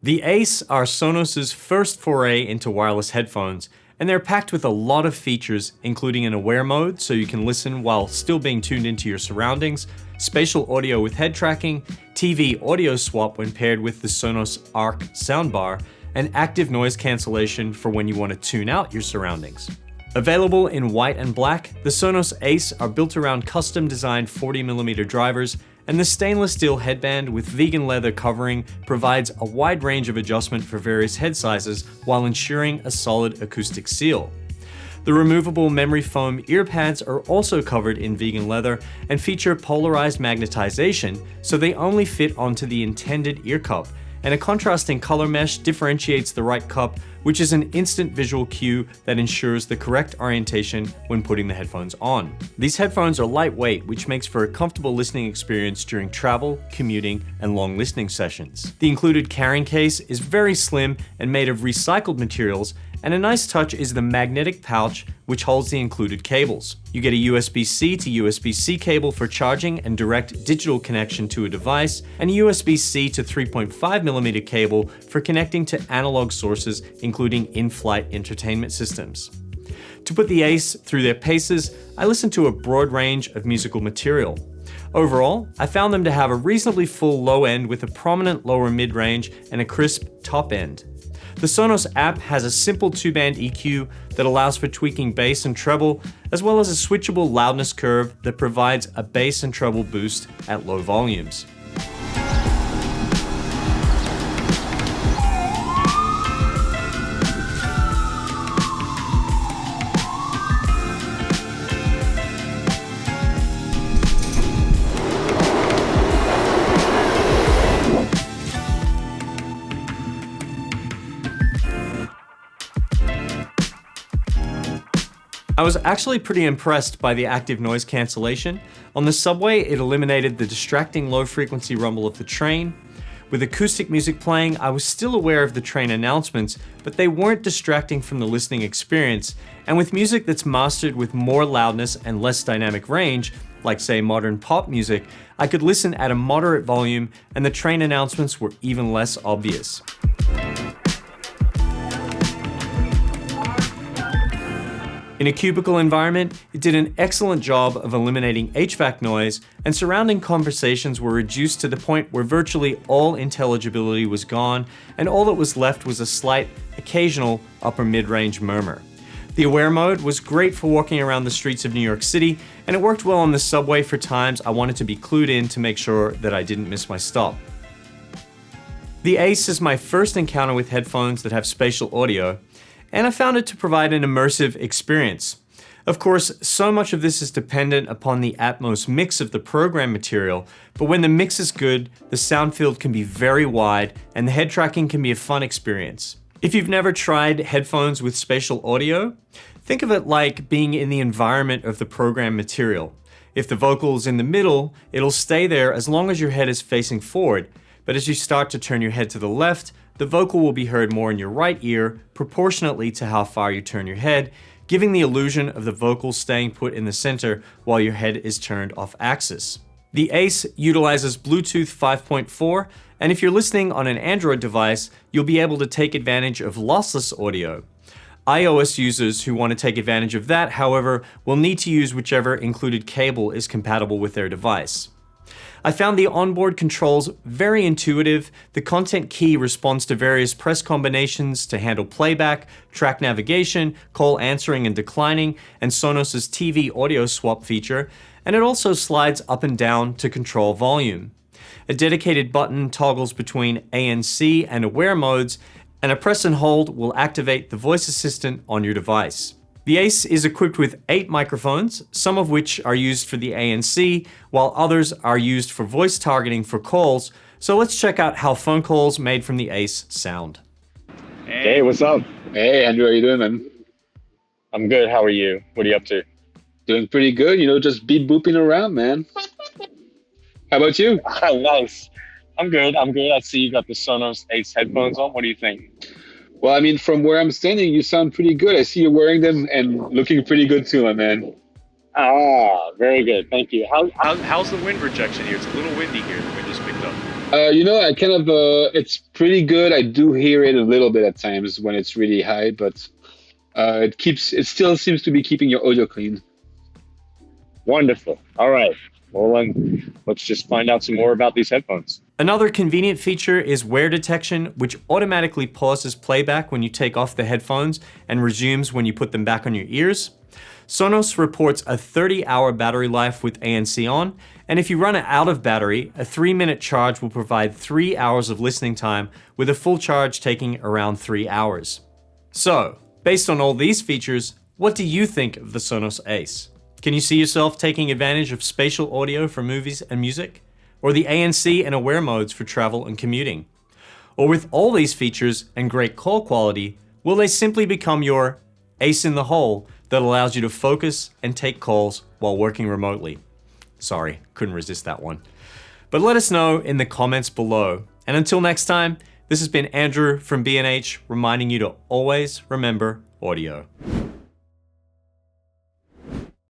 The Ace are Sonos' first foray into wireless headphones, and they're packed with a lot of features, including an aware mode so you can listen while still being tuned into your surroundings, spatial audio with head tracking, TV audio swap when paired with the Sonos Arc soundbar, and active noise cancellation for when you want to tune out your surroundings. Available in white and black, the Sonos Ace are built around custom-designed 40mm drivers, and the stainless steel headband with vegan leather covering provides a wide range of adjustment for various head sizes while ensuring a solid acoustic seal. The removable memory foam ear pads are also covered in vegan leather and feature polarized magnetization, so they only fit onto the intended ear cup, and a contrasting color mesh differentiates the right cup, which is an instant visual cue that ensures the correct orientation when putting the headphones on. These headphones are lightweight, which makes for a comfortable listening experience during travel, commuting, and long listening sessions. The included carrying case is very slim and made of recycled materials, and a nice touch is the magnetic pouch which holds the included cables. You get a USB-C to USB-C cable for charging and direct digital connection to a device, and a USB-C to 3.5mm cable for connecting to analog sources, including in-flight entertainment systems. To put the Ace through their paces, I listened to a broad range of musical material. Overall, I found them to have a reasonably full low end with a prominent lower mid-range and a crisp top end. The Sonos app has a simple 2-band EQ that allows for tweaking bass and treble, as well as a switchable loudness curve that provides a bass and treble boost at low volumes. I was actually pretty impressed by the active noise cancellation. On the subway, it eliminated the distracting low-frequency rumble of the train. With acoustic music playing, I was still aware of the train announcements, but they weren't distracting from the listening experience. And with music that's mastered with more loudness and less dynamic range, like say modern pop music, I could listen at a moderate volume, and the train announcements were even less obvious. In a cubicle environment, it did an excellent job of eliminating HVAC noise, and surrounding conversations were reduced to the point where virtually all intelligibility was gone, and all that was left was a slight, occasional upper mid-range murmur. The aware mode was great for walking around the streets of New York City, and it worked well on the subway for times I wanted to be clued in to make sure that I didn't miss my stop. The Ace is my first encounter with headphones that have spatial audio, and I found it to provide an immersive experience. Of course, so much of this is dependent upon the Atmos mix of the program material, but when the mix is good, the sound field can be very wide, and the head tracking can be a fun experience. If you've never tried headphones with spatial audio, think of it like being in the environment of the program material. If the vocal is in the middle, it'll stay there as long as your head is facing forward, but as you start to turn your head to the left, the vocal will be heard more in your right ear, proportionately to how far you turn your head, giving the illusion of the vocal staying put in the center while your head is turned off axis. The Ace utilizes Bluetooth 5.4, and if you're listening on an Android device, you'll be able to take advantage of lossless audio. iOS users who want to take advantage of that, however, will need to use whichever included cable is compatible with their device. I found the onboard controls very intuitive. The content key responds to various press combinations to handle playback, track navigation, call answering and declining, and Sonos' TV audio swap feature, and it also slides up and down to control volume. A dedicated button toggles between ANC and aware modes, and a press and hold will activate the voice assistant on your device. The Ace is equipped with 8 microphones, some of which are used for the ANC, while others are used for voice targeting for calls. So let's check out how phone calls made from the Ace sound. Hey, what's up? Hey, Andrew, how you doing, man? I'm good. How are you? What are you up to? Doing pretty good, just beep booping around, man. How about you? Nice. I'm good. I see you got the Sonos Ace headphones on. What do you think? Well, I mean, from where I'm standing, you sound pretty good. I see you wearing them and looking pretty good too, my man. Very good. Thank you. How's the wind rejection here? It's a little windy here. The wind just picked up. I kind of it's pretty good. I do hear it a little bit at times when it's really high, but it still seems to be keeping your audio clean. Wonderful. All right. Well, then let's just find out some more about these headphones. Another convenient feature is wear detection, which automatically pauses playback when you take off the headphones and resumes when you put them back on your ears. Sonos reports a 30-hour battery life with ANC on, and if you run out of battery, a 3-minute charge will provide 3 hours of listening time, with a full charge taking around 3 hours. So, based on all these features, what do you think of the Sonos Ace? Can you see yourself taking advantage of spatial audio for movies and music? Or the ANC and aware modes for travel and commuting? Or with all these features and great call quality, will they simply become your ace in the hole that allows you to focus and take calls while working remotely? Sorry, couldn't resist that one. But let us know in the comments below. And until next time, this has been Andrew from B&H reminding you to always remember audio.